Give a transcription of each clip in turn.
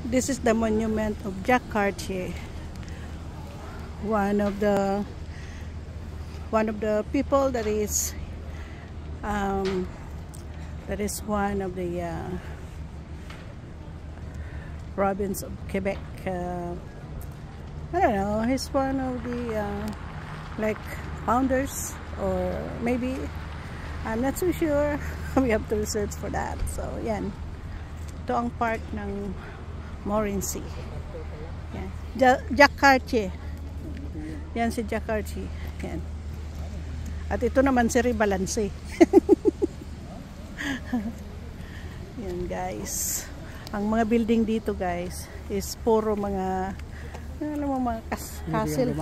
This is the monument of Jacques Cartier, one of the people that is one of the province of Quebec. I don't know, he's one of the like founders, or maybe, I'm not so sure. We have to research for that. So yan, ito ang part ng Montmorency. Yan. Jacques Cartier. Yan si Jacques Cartier. Yan. At ito naman si Rebalance. Yan guys. Ang mga building dito guys is puro mga mga castle.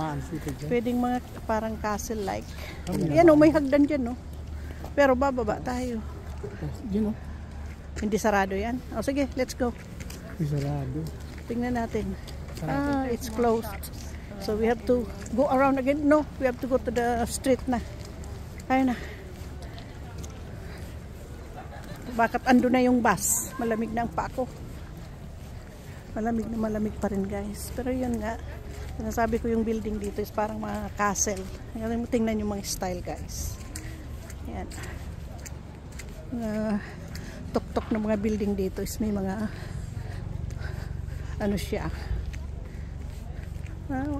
Pwedeng mga parang castle like. Yan may hagdan dyan Pero bababa tayo. Hindi sarado yan. O sige, let's go. Sarado. Tingnan natin. It's closed. So we have to go around again. No, we have to go to the street na. Ayun na. Bakit ando na yung bus? Malamig na ang pako. Malamig pa rin guys. Pero yun nga, sinasabi ko yung building dito is parang mga castle. Tingnan yung mga style guys. Yan. Tok-tok ng mga building dito is may mga ano siya,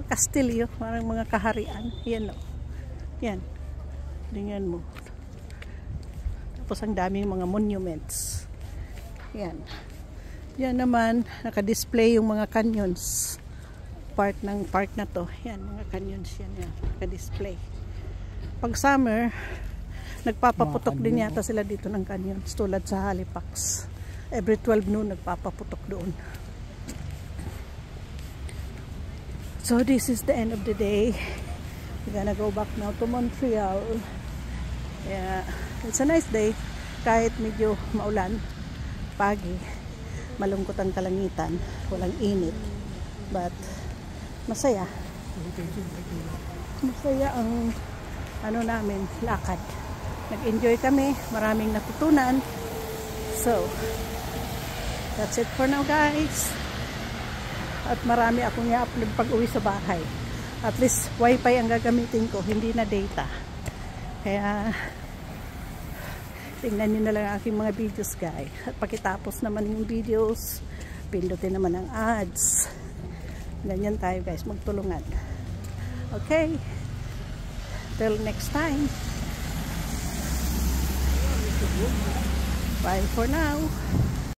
kastilyo, parang mga kaharian. Yan yan, tingnan mo. Tapos ang daming mga monuments. Yan naman, naka-display yung mga canyons, part ng park na to. Yan, mga canyons yan, naka-display. Pag summer, nagpapaputok din yata sila dito ng canyons, tulad sa Halifax. Every 12 noon nagpapaputok doon. So this is the end of the day. We're gonna go back now to Montreal. Yeah, it's a nice day. Kahit medyo maulan, pagi, malungkot ang kalangitan, walang init, but masaya. Masaya ang namin, lakad. Nag-enjoy kami, maraming natutunan. So that's it for now guys. At marami akong i-upload pag uwi sa bahay. At least wifi ang gagamitin ko, hindi na data. Kaya tingnan nyo na lang aking mga videos guys. At pakitapos naman yung videos, pindutin naman ang ads. Ganyan tayo guys, magtulungan. Okay, till next time. Bye for now.